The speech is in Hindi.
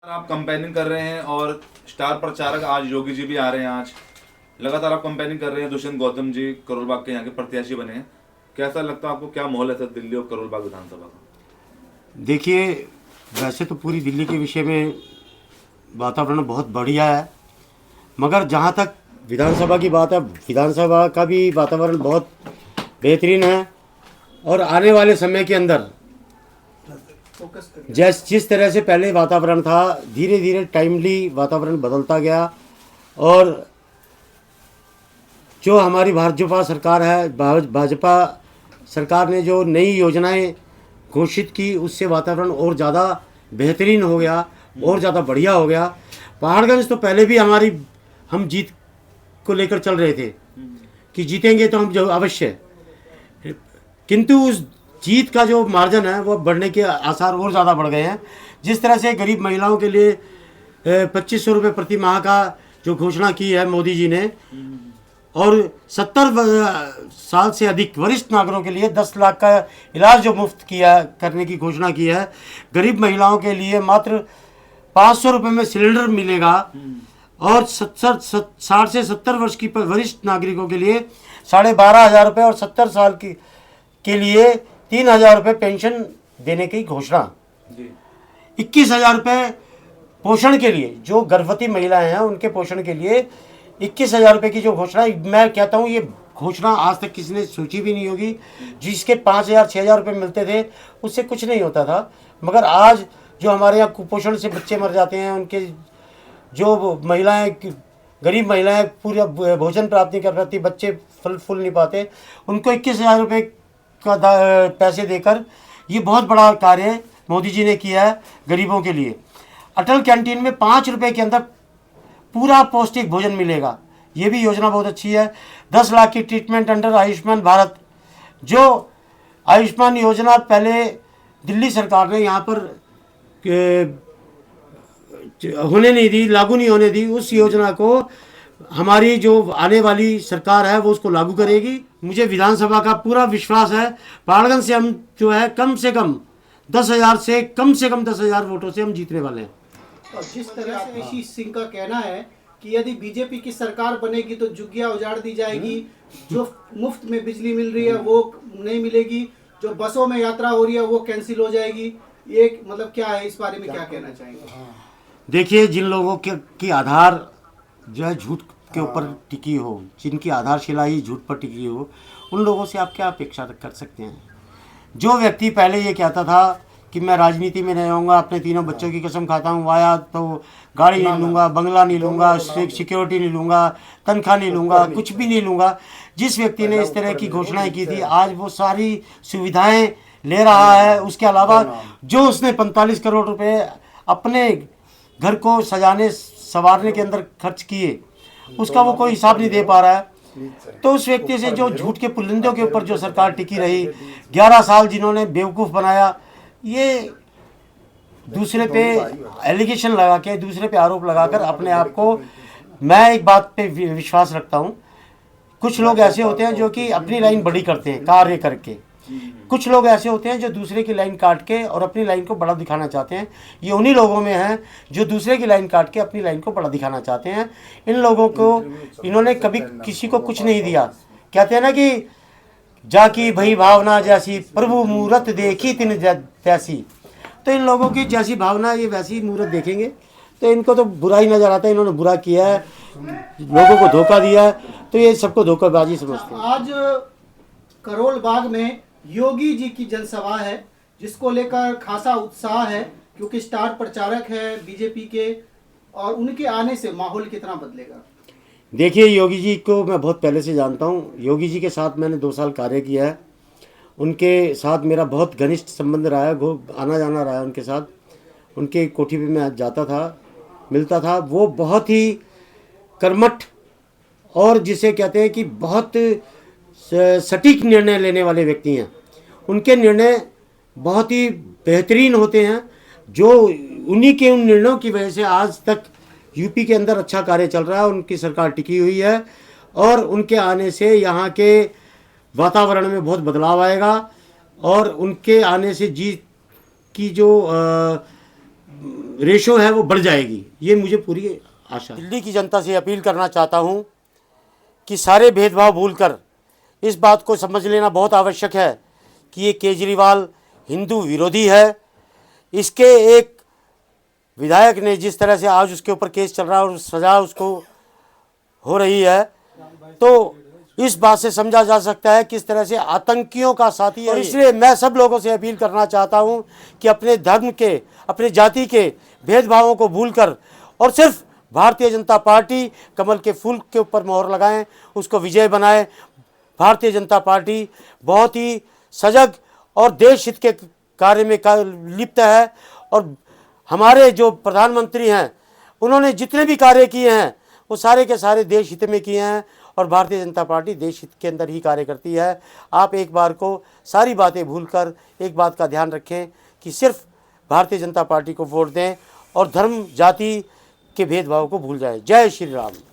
आप कंपेनिंग कर रहे हैं और स्टार प्रचारक आज योगी जी भी आ रहे हैं। आज लगातार आप कंपेनिंग कर रहे हैं। दुष्यंत गौतम जी करोल बाग के यहाँ के प्रत्याशी बने हैं। कैसा लगता है आपको, क्या माहौल है सर दिल्ली और करोल बाग विधानसभा का? देखिए, वैसे तो पूरी दिल्ली के विषय में वातावरण बहुत बढ़िया है, मगर जहाँ तक विधानसभा की बात है, विधानसभा का भी वातावरण बहुत बेहतरीन है। और आने वाले समय के अंदर जिस तरह से पहले वातावरण था, धीरे धीरे टाइमली वातावरण बदलता गया। और जो हमारी भाजपा सरकार है, भाजपा सरकार ने जो नई योजनाएं घोषित की, उससे वातावरण और ज़्यादा बेहतरीन हो गया, और ज़्यादा बढ़िया हो गया। पहाड़गंज तो पहले भी हम जीत को लेकर चल रहे थे कि जीतेंगे तो हम जो अवश्य, किंतु उस जीत का जो मार्जिन है वो बढ़ने के आसार और ज़्यादा बढ़ गए हैं। जिस तरह से गरीब महिलाओं के लिए 2500 रुपये प्रति माह का जो घोषणा की है मोदी जी ने, और 70 साल से अधिक वरिष्ठ नागरिकों के लिए 10 लाख का इलाज जो मुफ्त करने की घोषणा की है। गरीब महिलाओं के लिए मात्र 500 रुपये में सिलेंडर मिलेगा, और 60 से 70 वर्ष की वरिष्ठ नागरिकों के लिए 12,500 रुपये, और 70 साल के लिए 3,000 रुपये पेंशन देने की घोषणा। 21,000 रुपये पोषण के लिए, जो गर्भवती महिलाएं हैं उनके पोषण के लिए 21,000 रुपये की जो घोषणा, मैं कहता हूँ ये घोषणा आज तक किसी ने सोची भी नहीं होगी। जिसके 5,000 6,000 रुपये मिलते थे उससे कुछ नहीं होता था, मगर आज जो हमारे यहाँ कुपोषण से बच्चे मर जाते हैं, उनके जो महिलाएं, गरीब महिलाएं पूरा भोजन प्राप्त नहीं कर पाती, बच्चे फल फूल नहीं पाते, उनको 21,000 रुपये का पैसे देकर ये बहुत बड़ा कार्य मोदी जी ने किया है गरीबों के लिए। अटल कैंटीन में 5 रुपये के अंदर पूरा पौष्टिक भोजन मिलेगा, ये भी योजना बहुत अच्छी है। 10 लाख की ट्रीटमेंट अंडर आयुष्मान भारत, जो आयुष्मान योजना पहले दिल्ली सरकार ने यहाँ पर होने नहीं दी, लागू नहीं होने दी, उस योजना को हमारी जो आने वाली सरकार है वो उसको लागू करेगी। मुझे विधानसभा का पूरा विश्वास है। पहाड़गंज से हम जो है कम से कम 10,000 वोटों से हम जीतने वाले हैं। और जिस तरह से आशीष सिंह का कहना है कि यदि बीजेपी की सरकार बनेगी तो झुग्गियां उजाड़ दी जाएगी, जो मुफ्त में बिजली मिल रही है वो नहीं मिलेगी, जो बसों में यात्रा हो रही है वो कैंसिल हो जाएगी, ये मतलब क्या है, इस बारे में क्या कहना चाहेंगे? देखिए, जिन लोगों की आधार जो है झूठ के ऊपर टिकी हो, जिनकी आधारशिला ही झूठ पर टिकी हो, उन लोगों से आप क्या अपेक्षा कर सकते हैं? जो व्यक्ति पहले ये कहता था कि मैं राजनीति में नहीं आऊँगा, अपने तीनों बच्चों की कसम खाता हूँ, आया तो गाड़ी नहीं लूँगा, बंगला नहीं लूँगा, सिक्योरिटी नहीं लूँगा, तनख्वाह नहीं लूँगा, कुछ भी नहीं लूँगा, जिस व्यक्ति ने इस तरह की घोषणाएं की थी, आज वो सारी सुविधाएं ले रहा है। उसके अलावा जो उसने 45 करोड़ रुपए अपने घर को सजाने संवारने के अंदर खर्च किए, उसका वो कोई हिसाब नहीं दे पा रहा है। तो उस व्यक्ति से जो झूठ के पुलिंदों के ऊपर जो सरकार टिकी रही, 11 साल जिन्होंने बेवकूफ़ बनाया, ये दूसरे पे एलिगेशन लगा के, दूसरे पे आरोप लगाकर अपने आप को, मैं एक बात पे विश्वास रखता हूँ, कुछ लोग ऐसे होते हैं जो कि अपनी लाइन बड़ी करते हैं कार्य करके, कुछ लोग ऐसे होते हैं जो दूसरे की लाइन काट के और अपनी लाइन को बड़ा दिखाना चाहते हैं। ये उन्हीं लोगों में है जो दूसरे की लाइन काट के अपनी लाइन को बड़ा दिखाना चाहते हैं। इन लोगों को, इन्होंने कभी किसी को कुछ नहीं दिया। कहते हैं ना कि जाकी भई भावना जैसी, प्रभु मूरत देखी तिन तैसी। तो इन लोगों की जैसी भावना, ये वैसी मूरत देखेंगे, तो इनको तो बुरा ही नजर आता है। इन्होंने बुरा किया है, लोगों को धोखा दिया है, तो ये सबको धोखाबाजी समझते हैं। आज करोल बाग में योगी जी की जनसभा है, जिसको लेकर खासा उत्साह है, क्योंकि स्टार प्रचारक है बीजेपी के, और उनके आने से माहौल कितना बदलेगा? देखिए, योगी जी को मैं बहुत पहले से जानता हूँ। योगी जी के साथ मैंने 2 साल कार्य किया है, उनके साथ मेरा बहुत घनिष्ठ संबंध रहा है, आना जाना रहा है उनके साथ। उनके कोठी पे मैं जाता था, मिलता था। वो बहुत ही कर्मठ और जिसे कहते हैं कि बहुत सटीक निर्णय लेने वाले व्यक्ति हैं। उनके निर्णय बहुत ही बेहतरीन होते हैं, जो उन्हीं के उन निर्णयों की वजह से आज तक यूपी के अंदर अच्छा कार्य चल रहा है, उनकी सरकार टिकी हुई है, और उनके आने से यहाँ के वातावरण में बहुत बदलाव आएगा। और उनके आने से जीत की जो रेशो है वो बढ़ जाएगी, ये मुझे पूरी आशा है। दिल्ली की जनता से अपील करना चाहता हूँ कि सारे भेदभाव भूलकर इस बात को समझ लेना बहुत आवश्यक है कि ये केजरीवाल हिंदू विरोधी है। इसके एक विधायक ने जिस तरह से आज उसके ऊपर केस चल रहा है और सज़ा उसको हो रही है, तो इस बात से समझा जा सकता है किस तरह से आतंकियों का साथी है। और इसलिए मैं सब लोगों से अपील करना चाहता हूं कि अपने धर्म के, अपने जाति के भेदभावों को भूलकर और सिर्फ भारतीय जनता पार्टी कमल के फूल के ऊपर मोहर लगाएं, उसको विजय बनाएं। भारतीय जनता पार्टी बहुत ही सजग और देश हित के कार्य में लिप्त है और हमारे जो प्रधानमंत्री हैं उन्होंने जितने भी कार्य किए हैं वो सारे के सारे देश हित में किए हैं और भारतीय जनता पार्टी देश हित के अंदर ही कार्य करती है। आप एक बार को सारी बातें भूलकर एक बात का ध्यान रखें कि सिर्फ भारतीय जनता पार्टी को वोट दें और धर्म जाति के भेदभाव को भूल जाएं। जय श्री राम।